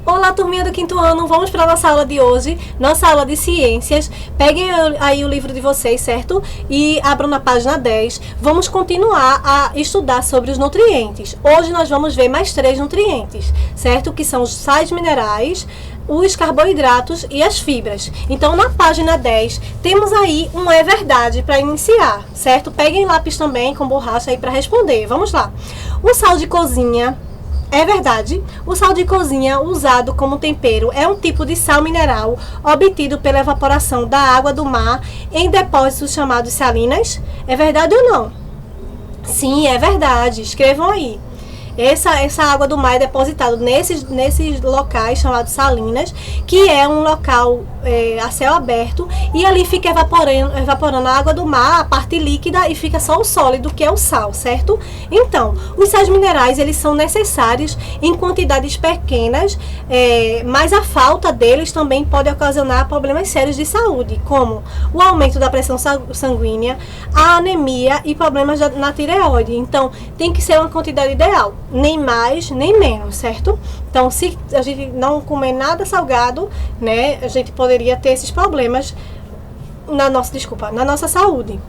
Olá, turminha do quinto ano, vamos para a nossa aula de hoje, nossa aula de ciências. Peguem aí o livro de vocês, certo? E abram na página 10. Vamos continuar a estudar sobre os nutrientes. Hoje nós vamos ver mais 3 nutrientes, certo? Que são os sais minerais, os carboidratos e as fibras. Então, na página 10, temos aí um é verdade para iniciar, certo? Peguem lápis também com borracha aí para responder. Vamos lá. O sal de cozinha. É verdade, o sal de cozinha usado como tempero é um tipo de sal mineral obtido pela evaporação da água do mar em depósitos chamados salinas. É verdade ou não? Sim, é verdade. Escrevam aí. Essa água do mar é depositada nesses locais chamados salinas, que é um local a céu aberto, e ali fica evaporando a água do mar, a parte líquida, e fica só o sólido, que é o sal, certo? Então, os sais minerais, eles são necessários em quantidades pequenas, mas a falta deles também pode ocasionar problemas sérios de saúde, como o aumento da pressão sanguínea, a anemia e problemas na tireoide. Então, tem que ser uma quantidade ideal. Nem mais, nem menos, certo? Então, se a gente não comer nada salgado, né, a gente poderia ter esses problemas na nossa saúde.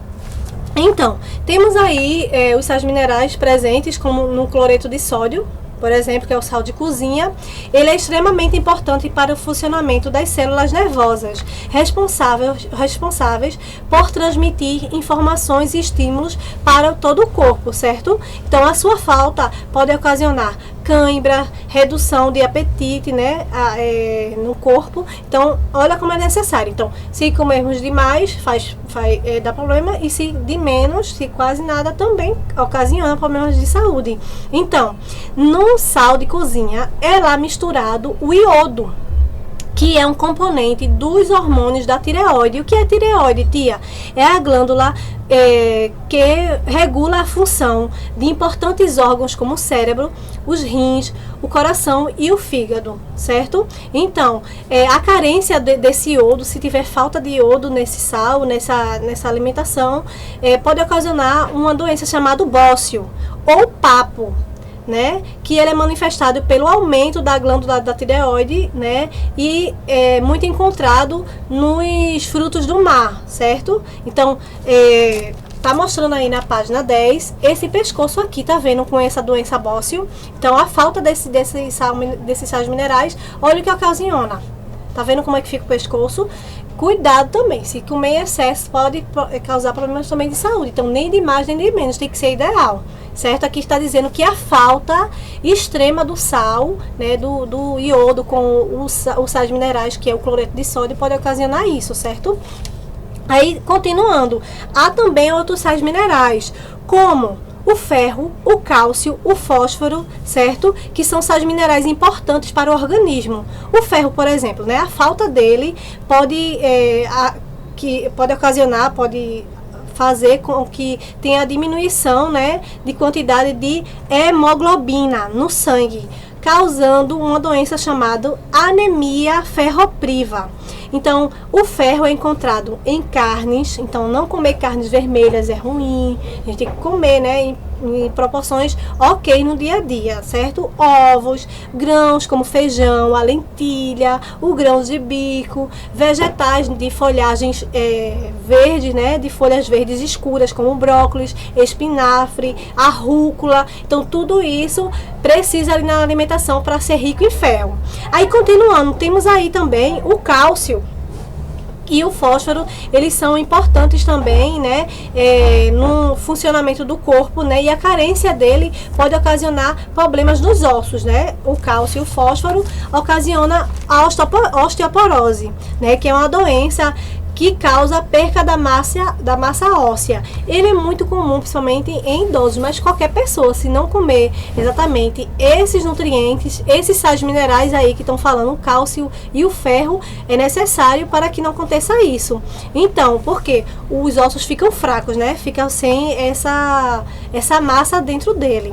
Então, temos aí os sais minerais presentes, como no cloreto de sódio, por exemplo, que é o sal de cozinha. Ele é extremamente importante para o funcionamento das células nervosas, responsáveis por transmitir informações e estímulos para todo o corpo, certo? Então, a sua falta pode ocasionar cãibra, redução de apetite, né, no corpo. Então, olha como é necessário. Então, se comermos demais, dá problema, e se de menos, se quase nada, também ocasiona problemas de saúde. Então, no sal de cozinha é lá misturado o iodo, que é um componente dos hormônios da tireoide. O que é tireoide, tia? É a glândula que regula a função de importantes órgãos como o cérebro, os rins, o coração e o fígado, certo? Então, a carência desse iodo, se tiver falta de iodo nesse sal, nessa alimentação, pode ocasionar uma doença chamada bócio ou papo, né, que ele é manifestado pelo aumento da glândula da tireoide, né, e é muito encontrado nos frutos do mar, certo? Então, tá mostrando aí na página 10, esse pescoço aqui, tá vendo, com essa doença bócio. Então, a falta desses sais minerais, olha o que ocasiona. Tá vendo como é que fica o pescoço? Cuidado também, se comer em excesso pode causar problemas também de saúde. Então, nem de mais nem de menos, tem que ser ideal, certo? Aqui está dizendo que a falta extrema do sal, né, do iodo com os sais minerais, que é o cloreto de sódio, pode ocasionar isso, certo? Aí, continuando, há também outros sais minerais, como o ferro, o cálcio, o fósforo, certo? Que são sais minerais importantes para o organismo. O ferro, por exemplo, né? A falta dele pode fazer com que tenha diminuição, né, de quantidade de hemoglobina no sangue, causando uma doença chamada anemia ferropriva. Então, o ferro é encontrado em carnes. Então, não comer carnes vermelhas é ruim. A gente tem que comer, né, em proporções ok no dia a dia, certo? Ovos, grãos como feijão, a lentilha, o grão de bico, vegetais de folhagens verdes, né, de folhas verdes escuras, como brócolis, espinafre, a rúcula. Então, tudo isso precisa ali na alimentação para ser rico em ferro. Aí, continuando, temos aí também o cálcio e o fósforo. Eles são importantes também, né, no funcionamento do corpo, né, e a carência dele pode ocasionar problemas nos ossos, né. O cálcio e o fósforo ocasiona a osteoporose, né, que é uma doença que causa perca da massa óssea. Ele é muito comum, principalmente em idosos, mas qualquer pessoa, se não comer exatamente esses nutrientes, esses sais minerais aí que estão falando, o cálcio e o ferro, é necessário para que não aconteça isso. Então, porque os ossos ficam fracos, né? Ficam sem essa massa dentro dele.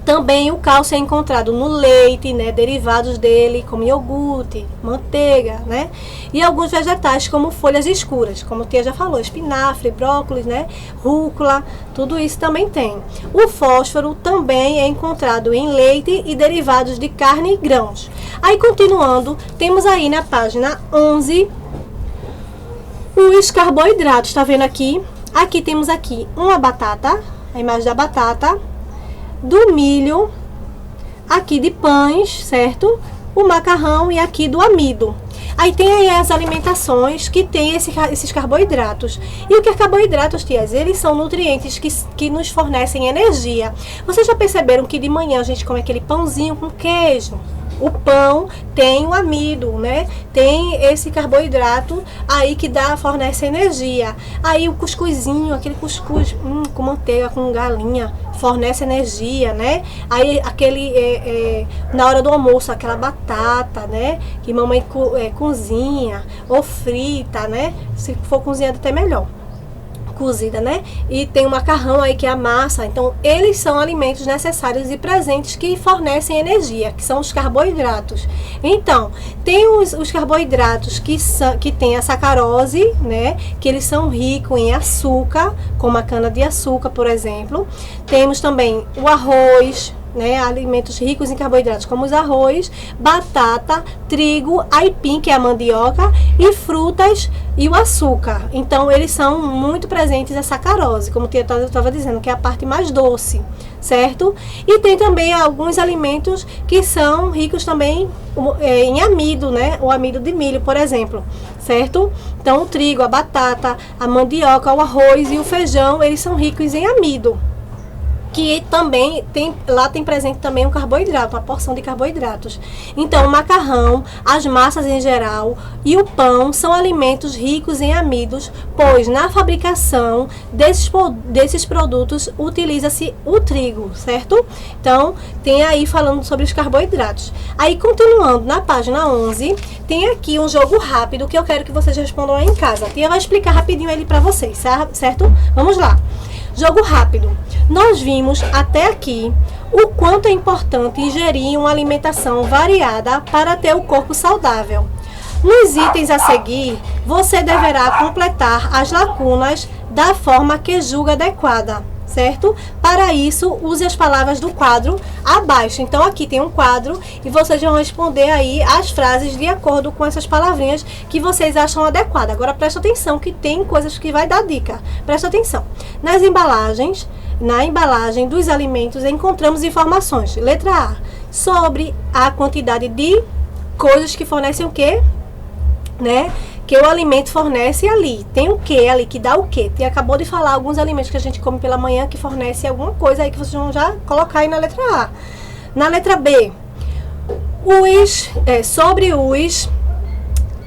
Também o cálcio é encontrado no leite, né, derivados dele, como iogurte, manteiga, né, e alguns vegetais como folhas escuras, como a tia já falou, espinafre, brócolis, né, rúcula, tudo isso também tem. O fósforo também é encontrado em leite e derivados de carne e grãos. Aí, continuando, temos aí na página 11 os carboidratos, tá vendo aqui? Aqui temos aqui uma batata, a imagem da batata, do milho, aqui de pães, certo? O macarrão e aqui do amido. Aí tem aí as alimentações que tem esses carboidratos. E o que é carboidratos, tias? Eles são nutrientes que nos fornecem energia. Vocês já perceberam que de manhã a gente come aquele pãozinho com queijo? O pão tem o amido, né? Tem esse carboidrato aí que fornece energia. Aí o cuscuzinho, aquele cuscuz com manteiga, com galinha, fornece energia, né? Aí na hora do almoço, aquela batata, né? Que mamãe cozinha ou frita, né? Se for cozinhada até melhor. Cozida, né? E tem o macarrão aí que é a massa. Então, eles são alimentos necessários e presentes que fornecem energia, que são os carboidratos. Então, tem os carboidratos que tem a sacarose, né? Que eles são ricos em açúcar, como a cana-de-açúcar, por exemplo. Temos também o arroz, né, alimentos ricos em carboidratos, como os arroz, batata, trigo, aipim, que é a mandioca, e frutas e o açúcar. Então, eles são muito presentes a sacarose, como eu estava dizendo, que é a parte mais doce, certo? E tem também alguns alimentos que são ricos também em amido, né? O amido de milho, por exemplo, certo? Então, o trigo, a batata, a mandioca, o arroz e o feijão, eles são ricos em amido. Que também tem presente também um carboidrato, uma porção de carboidratos. Então, o macarrão, as massas em geral e o pão são alimentos ricos em amidos, pois na fabricação desses produtos utiliza-se o trigo, certo? Então, tem aí falando sobre os carboidratos. Aí, continuando na página 11, tem aqui um jogo rápido que eu quero que vocês respondam aí em casa. A tia vai explicar rapidinho ele para vocês, certo? Vamos lá. Jogo rápido. Nós vimos até aqui o quanto é importante ingerir uma alimentação variada para ter o corpo saudável. Nos itens a seguir, você deverá completar as lacunas da forma que julga adequada, certo? Para isso, use as palavras do quadro abaixo. Então, aqui tem um quadro e vocês vão responder aí as frases de acordo com essas palavrinhas que vocês acham adequadas. Agora, presta atenção que tem coisas que vai dar dica. Presta atenção. Na embalagem dos alimentos, encontramos informações. Letra A, sobre a quantidade de coisas que fornecem o quê? Né? Que o alimento fornece ali. Tem o que ali, que dá o que? E acabou de falar alguns alimentos que a gente come pela manhã que fornece alguma coisa aí que vocês vão já colocar aí na letra A. Na letra B, sobre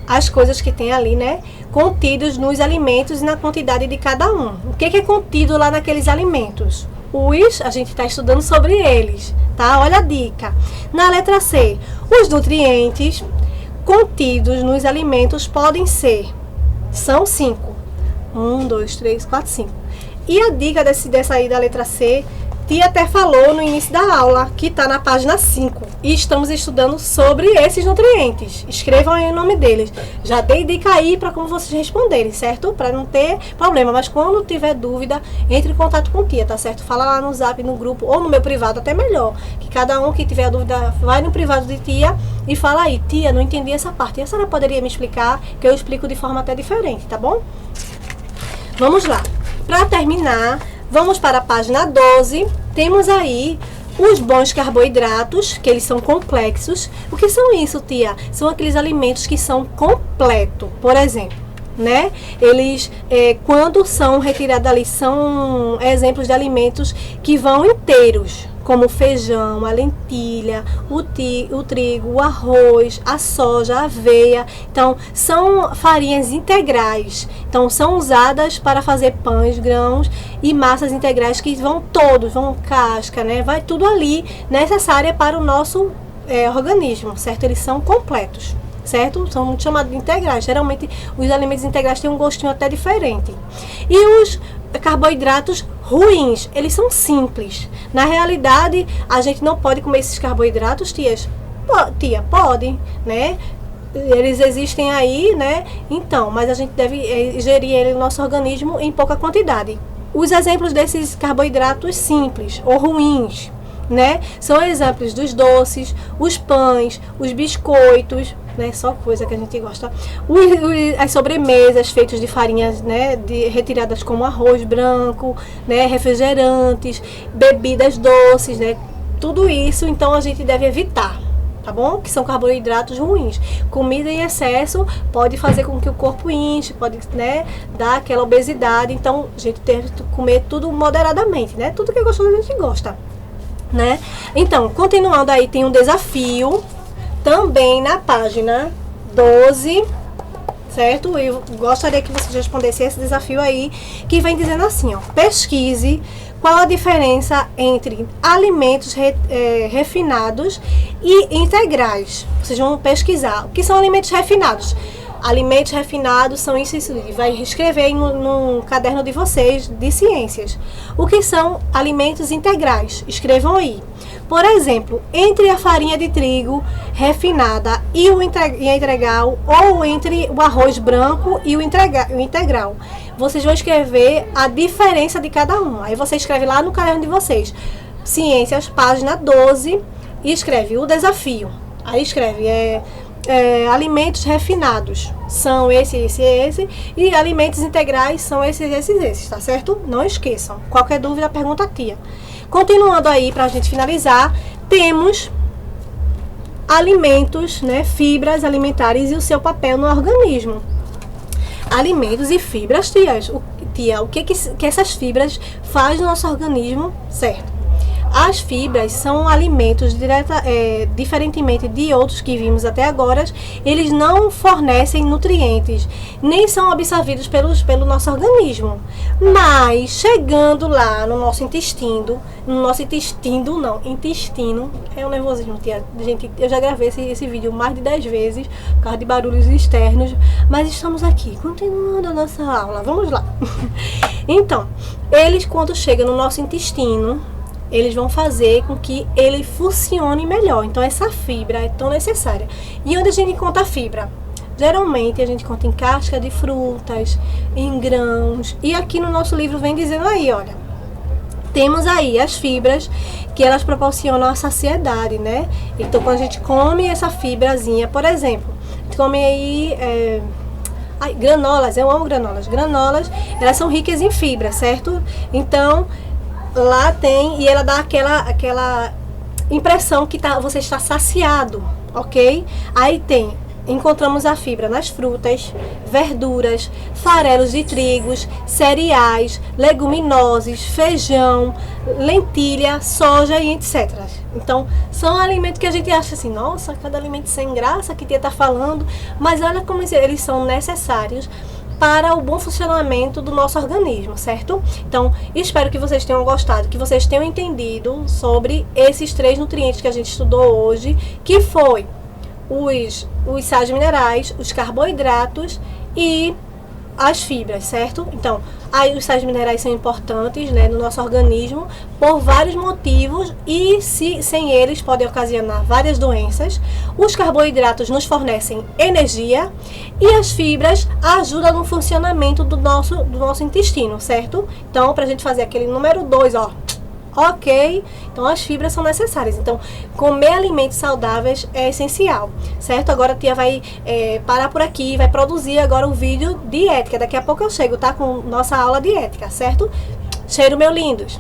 as coisas que tem ali, né? Contidos nos alimentos e na quantidade de cada um. O que é contido lá naqueles alimentos? A gente está estudando sobre eles, tá? Olha a dica. Na letra C, os nutrientes contidos nos alimentos podem são 5. 1, 2, 3, 4, 5. E a dica dessa aí da letra C, tia até falou no início da aula, que está na página 5. E estamos estudando sobre esses nutrientes. Escrevam aí o nome deles. Já dei dica aí para como vocês responderem, certo? Para não ter problema. Mas quando tiver dúvida, entre em contato com tia, tá certo? Fala lá no zap, no grupo ou no meu privado, até melhor. Que cada um que tiver dúvida, vai no privado de tia e fala aí, tia, não entendi essa parte. E a senhora poderia me explicar, que eu explico de forma até diferente, tá bom? Vamos lá. Para terminar, vamos para a página 12. Temos aí os bons carboidratos, que eles são complexos. O que são isso, tia? São aqueles alimentos que são completos. Por exemplo, né? Eles, quando são retirados ali, são exemplos de alimentos que vão inteiros, como o feijão, a lentilha, o trigo, o arroz, a soja, a aveia. Então, são farinhas integrais. Então, são usadas para fazer pães, grãos e massas integrais que vão casca, né? Vai tudo ali necessária para o nosso organismo, certo? Eles são completos, certo? São chamados de integrais. Geralmente, os alimentos integrais têm um gostinho até diferente. E os carboidratos ruins, eles são simples. Na realidade, a gente não pode comer esses carboidratos, tia, pode, né? Eles existem aí, né? Então, mas a gente deve ingerir ele no nosso organismo em pouca quantidade. Os exemplos desses carboidratos simples ou ruins, né? São exemplos dos doces, os pães, os biscoitos, né? Só coisa que a gente gosta. As sobremesas feitas de farinhas, né? Retiradas como arroz branco, né? Refrigerantes, bebidas doces, né? Tudo isso, então, a gente deve evitar, tá bom? Que são carboidratos ruins. Comida em excesso pode fazer com que o corpo inche, pode, né, dar aquela obesidade. Então, a gente deve comer tudo moderadamente, né? Tudo que é gostoso a gente gosta, né? Então, continuando aí, tem um desafio também na página 12, certo? Eu gostaria que vocês respondessem esse desafio aí, que vem dizendo assim, ó: pesquise qual a diferença entre alimentos refinados e integrais. Vocês vão pesquisar o que são alimentos refinados. Alimentos refinados são isso, vai escrever no caderno de vocês de ciências. O que são alimentos integrais? Escrevam aí. Por exemplo, entre a farinha de trigo refinada e o integral, ou entre o arroz branco e o integral. Vocês vão escrever a diferença de cada um. Aí você escreve lá no caderno de vocês, Ciências, página 12, e escreve o desafio. Aí escreve alimentos refinados são esse, e alimentos integrais são esses, tá certo? Não esqueçam. Qualquer dúvida, pergunta a tia. Continuando aí, pra gente finalizar, temos alimentos, né, fibras alimentares e o seu papel no organismo. Alimentos e fibras, tia, o que essas fibras fazem no nosso organismo, certo? As fibras são alimentos, diferentemente de outros que vimos até agora, eles não fornecem nutrientes, nem são absorvidos pelo nosso organismo. Mas, chegando lá no nosso intestino, intestino, é um nervosismo, tia. Gente, eu já gravei esse vídeo mais de 10 vezes, por causa de barulhos externos, mas estamos aqui, continuando a nossa aula, vamos lá. Então, eles, quando chegam no nosso intestino, eles vão fazer com que ele funcione melhor. Então, essa fibra é tão necessária. E onde a gente encontra a fibra? Geralmente, a gente encontra em casca de frutas, em grãos. E aqui no nosso livro vem dizendo aí, olha, temos aí as fibras que elas proporcionam a saciedade, né? Então, quando a gente come essa fibrazinha, por exemplo, a gente come aí... granolas, eu amo granolas. Granolas, elas são ricas em fibra, certo? Então... lá tem, e ela dá aquela impressão que você está saciado, ok? Aí encontramos a fibra nas frutas, verduras, farelos de trigos, cereais, leguminosas, feijão, lentilha, soja e etc. Então, são alimentos que a gente acha assim, nossa, cada alimento sem graça que tia tá falando, mas olha como eles são necessários para o bom funcionamento do nosso organismo, certo? Então, espero que vocês tenham gostado, que vocês tenham entendido sobre esses 3 nutrientes que a gente estudou hoje, que foi os sais minerais, os carboidratos e as fibras, certo? Então, aí os sais minerais são importantes, né, no nosso organismo por vários motivos e sem eles podem ocasionar várias doenças. Os carboidratos nos fornecem energia e as fibras ajudam no funcionamento do nosso intestino, certo? Então, pra gente fazer aquele número 2, ó, ok? Então, as fibras são necessárias. Então, comer alimentos saudáveis é essencial, certo? Agora a tia vai parar por aqui, vai produzir agora o vídeo de ética. Daqui a pouco eu chego, tá? Com nossa aula de ética, certo? Cheiro, meu lindos!